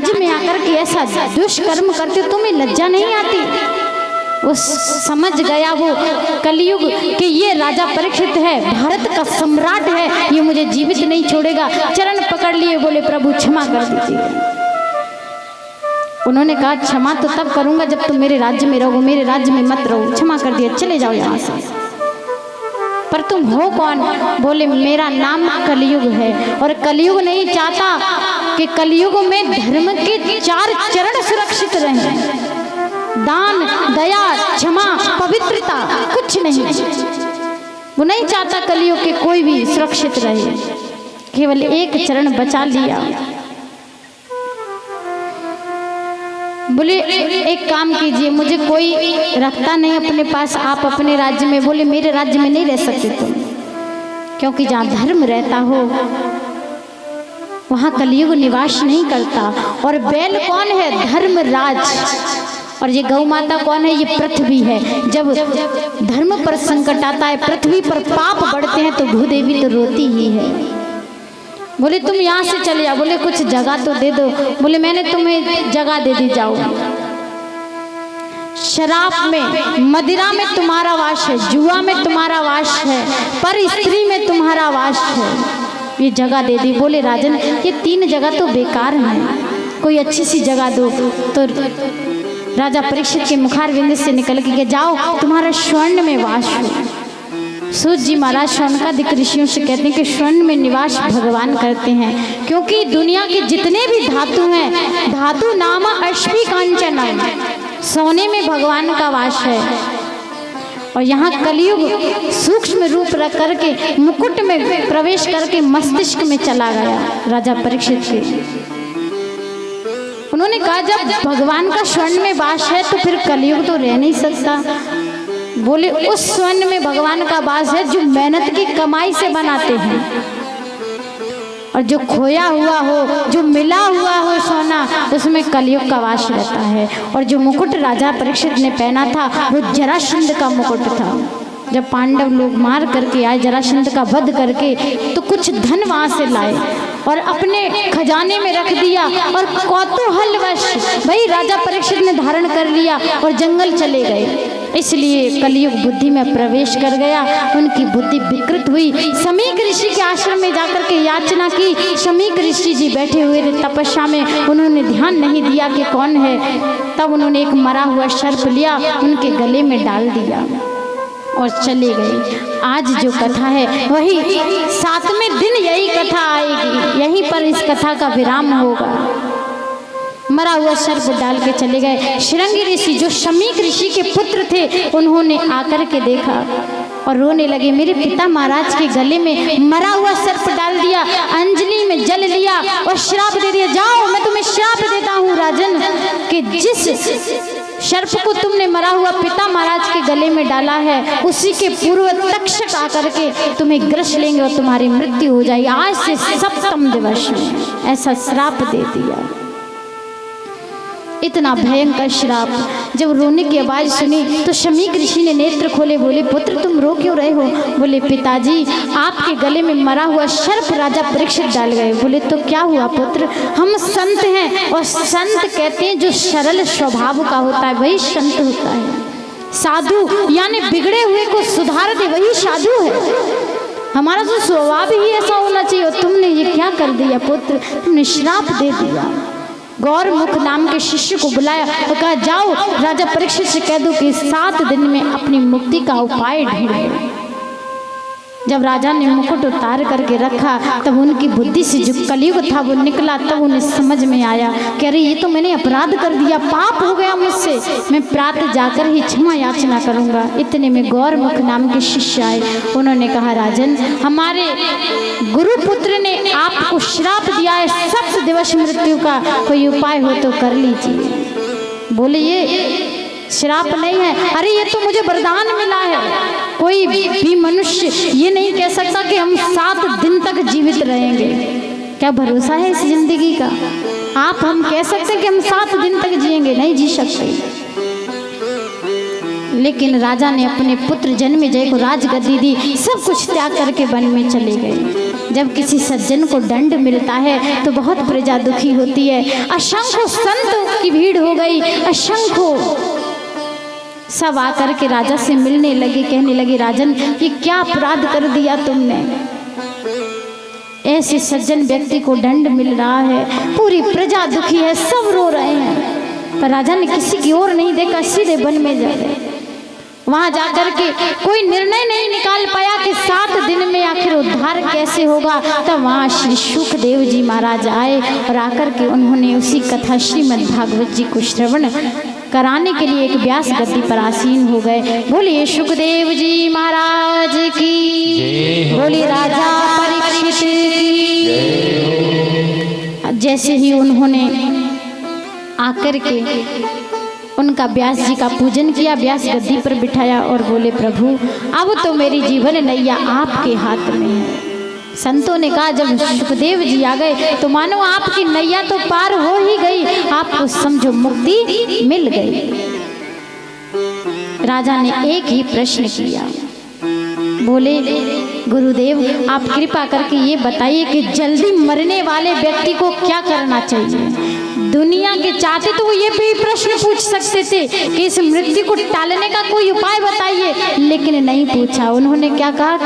राज्य में आकर के ऐसा दुष्कर्म करते हो, तुम्हें लज्जा नहीं आती? वो समझ गया वो कलयुग कि ये राजा परीक्षित है, भारत का सम्राट है, ये मुझे जीवित नहीं छोड़ेगा। चरण पकड़ लिए, बोले प्रभु क्षमा कर दीजिए। उन्होंने कहा क्षमा तो तब करूंगा जब तुम मेरे राज्य में रहोगे, मेरे राज्य में मत रहो। क्षमा कर दिया, चले जाओ यहाँ से। पर तुम हो कौन? बोले मेरा नाम कलयुग है, और कलयुग नहीं चाहता कि कलयुग में धर्म के 4 चरण सुरक्षित रहें। दान, दया, क्षमा, पवित्रता, कुछ नहीं। वो नहीं चाहता कलयुग के कोई भी सुरक्षित रहे। केवल एक चरण बचा लिया। बोले एक काम कीजिए, मुझे कोई रखता नहीं अपने पास, आप अपने राज्य में। बोले मेरे राज्य में नहीं रह सकते तुम, क्योंकि जहाँ धर्म रहता हो वहाँ कलयुग निवास नहीं करता। और बैल कौन है? धर्मराज। और ये गौ माता कौन है? ये पृथ्वी है। जब धर्म पर संकट आता है, पृथ्वी पर पाप बढ़ते हैं, तो भूदेवी तो रोती ही है। बोले तुम यहाँ से चले जाओ। बोले कुछ जगह तो दे दो। बोले मैंने तुम्हें जगह दे दी, जाओ। शराब में, मदिरा में तुम्हारा वास है, जुआ में तुम्हारा वास है, पर स्त्री में तुम्हारा वास है, ये जगह दे दी। बोले राजन ये 3 जगह तो बेकार है, कोई अच्छी सी जगह दो। तो राजा परीक्षित के मुखारविंद से निकल के जाओ, तुम्हारा स्वर्ण में वास हो। सूत जी महाराज शौनकादिक ऋषियों से कहते हैं कि स्वर्ण में निवास भगवान करते हैं, क्योंकि दुनिया के जितने भी धातु हैं, धातु नाम अश्वी कांचन, सोने में भगवान का वास है। और यहाँ कलयुग सूक्ष्म रूप रख करके मुकुट में प्रवेश करके मस्तिष्क में चला गया राजा परीक्षित के। उन्होंने कहा जब भगवान का स्वर्ण में वास है तो फिर कलयुग तो रह नहीं सकता। बोले उस स्वर्ण में भगवान का वास है जो मेहनत की कमाई से बनाते हैं, और जो खोया हुआ हो, जो मिला हुआ हो सोना, उसमें कलयुग का वास रहता है। और जो मुकुट राजा परीक्षित ने पहना था वो जरासंध का मुकुट था। जब पांडव लोग मार करके आए जरासंध का वध करके, तो कुछ धन वहां से लाए और अपने खजाने में रख दिया, और कौतूहलवश भाई राजा परीक्षित ने धारण कर लिया और जंगल चले गए। इसलिए कलयुग बुद्धि में प्रवेश कर गया, उनकी बुद्धि विकृत हुई। समीक ऋषि के आश्रम में जाकर के याचना की। समीक ऋषि जी बैठे हुए थे तपस्या में, उन्होंने ध्यान नहीं दिया कि कौन है। तब उन्होंने एक मरा हुआ सर्प लिया, उनके गले में डाल दिया और चले गए। आज जो कथा है वही 7वें दिन यही कथा आएगी, यहीं पर इस कथा का विराम होगा। मरा हुआ सर्प डाल के चले गए। शृंगी ऋषि जो शमीक ऋषि के पुत्र थे, उन्होंने आकर के देखा और रोने लगे। मेरे पिता महाराज के गले में मरा हुआ सर्प डाल दिया, अंजलि में जल लिया और श्राप दे दिया। जाओ मैं तुम्हें श्राप देता हूँ राजन, कि जिस सर्प को तुमने मरा हुआ पिता महाराज के गले में डाला है, उसी के पूर्व तक्षक आकर के तुम्हें ग्रस लेंगे और तुम्हारी मृत्यु हो जाएगी। आज से 7वें दिवस में ऐसा श्राप दे दिया। इतना भयंकर श्राप। जब रोने की आवाज सुनी तो शमीक ऋषि ने नेत्र खोले। बोले पुत्र तुम रो क्यों रहे हो? बोले पिताजी आपके गले में मरा हुआ सर्प राजा परीक्षित डाल गए। बोले तो क्या हुआ पुत्र? हम संत हैं, और संत कहते हैं जो सरल स्वभाव का होता है वही संत होता है। साधु यानी बिगड़े हुए को सुधार दे वही साधु है। हमारा तो स्वभाव ही ऐसा होना चाहिए। और तुमने ये क्या कर दिया पुत्र? तुमने श्राप दे दिया। गौरमुख नाम के शिष्य को बुलाया और कहा जाओ राजा परीक्षित से कह दो कि 7 दिन में अपनी मुक्ति का उपाय ढूंढो। जब राजा ने मुकुट उतार करके रखा तब उनकी बुद्धि से जो कलयुग था वो निकला। तब उन्हें समझ में आया कि अरे ये तो मैंने अपराध कर दिया, पाप हो गया मुझसे, मैं प्रातः जाकर ही क्षमा याचना करूंगा। इतने में गौरमुख नाम के शिष्य आए। उन्होंने कहा राजन हमारे गुरुपुत्र ने आपको श्राप दिया है 7 दिवस मृत्यु का, कोई उपाय हो तो कर लीजिए। बोले ये श्राप नहीं है, अरे ये तो मुझे वरदान मिला है। कोई भी मनुष्य ये नहीं कह सकता कि हम 7 दिन तक जीवित रहेंगे। क्या भरोसा है इस जिंदगी का? आप हम कह सकते हैं कि हम 7 दिन तक जिएंगे, नहीं जी सकते। लेकिन राजा ने अपने पुत्र जन्मेजय को राजगद्दी दी, सब कुछ त्याग करके वन में चले गए। जब किसी सज्जन को दंड मिलता है तो बहुत प्रजा दुखी होती है। असंख्य संत की भीड़ हो गई, असंख्य सब आकर के राजा से मिलने लगे, कहने लगे राजन ये क्या अपराध कर दिया तुमने, ऐसे सज्जन व्यक्ति को दंड मिल रहा है, पूरी प्रजा दुखी है, सब रो रहे हैं। पर राजा ने किसी की ओर नहीं देखा, सीधे वन में जा गए। वहां जाकर के कोई निर्णय नहीं निकाल पाया कि 7 दिन में आखिर उद्धार कैसे होगा। तब वहां श्री सुखदेव जी महाराज आए और आकर के उन्होंने उसी कथा श्रीमद् भागवत जी को श्रवण कराने के लिए एक व्यास गद्दी पर आसीन हो गए। बोलिए सुखदेव जी महाराज की, बोलिए राजा परीक्षित की। जैसे ही उन्होंने आकर के उनका व्यास जी का पूजन किया, व्यास गद्दी पर बिठाया और बोले प्रभु अब तो मेरी जीवन नैया आपके हाथ में है। संतों ने कहा जब सुखदेव जी आ गए तो मानो आपकी नैया तो पार हो ही गई, आपको समझो मुक्ति मिल गई। राजा ने एक ही प्रश्न किया, बोले गुरुदेव आप कृपा करके ये बताइए कि जल्दी मरने वाले व्यक्ति को क्या करना चाहिए। दुनिया के चाहते तो वो ये भी प्रश्न पूछ सकते थे कि इस मृत्यु को टालने का कोई उपाय बताइए, लेकिन नहीं पूछा। उन्होंने क्या कहा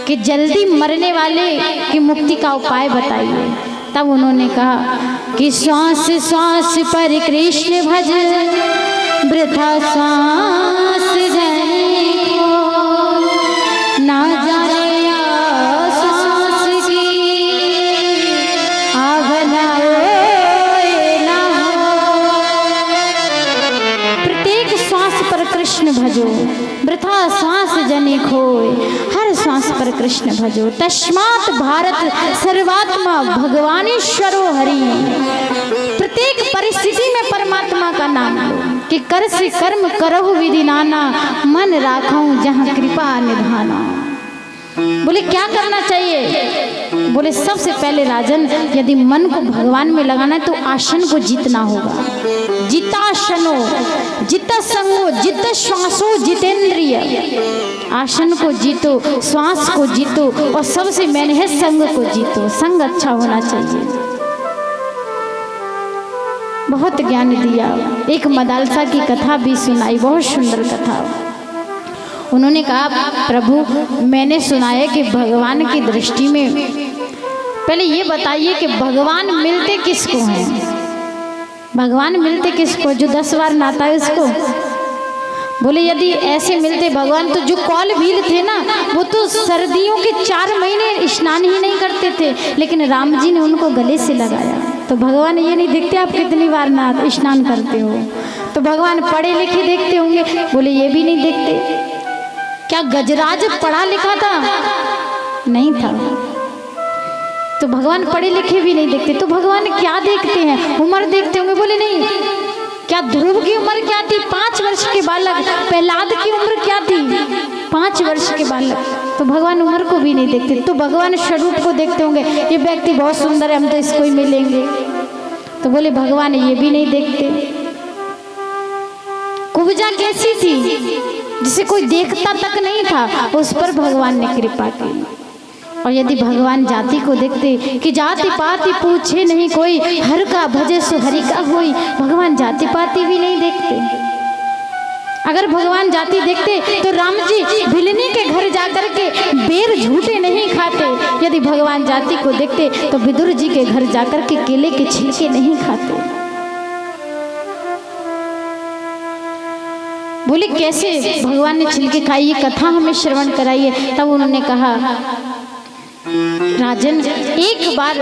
कि जल्दी मरने वाले की मुक्ति का उपाय बताइए। तब उन्होंने कहा कि श्वास श्वास पर कृष्ण भज, वृथा श्वास जने को ना जाने श्वास की आग ना हो। प्रत्येक श्वास पर कृष्ण भजो, वृथा श्वास जने खोए, हर श्वास पर कृष्ण भजो। तस्मात् भारत सर्वात्मा भगवानेश्वरो हरि। प्रत्येक परिस्थिति में परमात्मा का नाम लो कि कर से कर्म करहु विधि नाना, मन राखऊं जहाँ कृपा निधाना। बोले क्या करना चाहिए। बोले सबसे पहले राजन यदि मन को भगवान में लगाना है तो आसन को जीतना होगा। जितासनो जित संगो जित श्वासो जितेंद्रिय। आसन को जीतो, श्वास को जीतो और सबसे मैंने है संग को जीतो। संग अच्छा होना चाहिए। बहुत ज्ञान दिया। एक मदालसा की कथा भी सुनाई, बहुत सुंदर कथा। उन्होंने कहा प्रभु मैंने सुना है कि भगवान की दृष्टि में, पहले ये बताइए कि भगवान मिलते किसको हैं। भगवान मिलते किसको, जो 10 बार नहाता है उसको। बोले यदि ऐसे मिलते भगवान तो जो कौल भील थे ना वो तो सर्दियों के 4 महीने स्नान ही नहीं करते थे, लेकिन राम जी ने उनको गले से लगाया। तो भगवान ये नहीं देखते आप कितनी बार नहा स्नान करते हो। तो भगवान पढ़े लिखे देखते होंगे। बोले ये भी नहीं देखते। क्या गजराज पढ़ा लिखा था? नहीं था। तो भगवान पढ़े लिखे भी नहीं देखते। तो भगवान क्या देखते हैं? उम्र देखते होंगे। बोले नहीं। क्या ध्रुव की उम्र क्या थी? 5 वर्ष के बालक। प्रहलाद की उम्र क्या थी? 5 वर्ष के बालक। तो भगवान उम्र को भी नहीं देखते। तो भगवान स्वरूप को देखते होंगे, ये व्यक्ति बहुत सुंदर है, हम तो इसको ही मिलेंगे। तो बोले भगवान ये भी नहीं देखते। कुब्जा कैसी थी जिसे कोई देखता तक नहीं था, उस पर भगवान ने कृपा की। और यदि भगवान जाति को देखते कि जाति पाति पूछे नहीं कोई, हर का भजे सो हरि का होई। भगवान जाति पाति भी नहीं देखते। अगर भगवान जाति देखते तो राम जी भिलनी के घर जाकर के बेर झूठे नहीं खाते। यदि भगवान जाति को देखते तो विदुर जी के घर जाकर के केले के छिलके नहीं खाते। बोले कैसे भगवान ने छिलके खाई, ये कथा हमें श्रवण कराइए। तब उन्होंने कहा राजन एक बार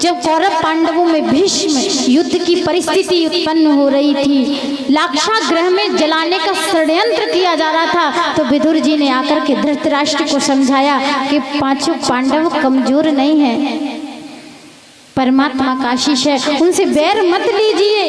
जब कौरव पांडवों में भीष्म युद्ध की परिस्थिति उत्पन्न हो रही थी, लाक्षागृह में जलाने का षड्यंत्र किया जा रहा था, तो विदुर जी ने आकर के धृतराष्ट्र को समझाया कि 5 पांडव कमजोर नहीं हैं, परमात्मा का आशीष है, उनसे बैर मत लीजिए।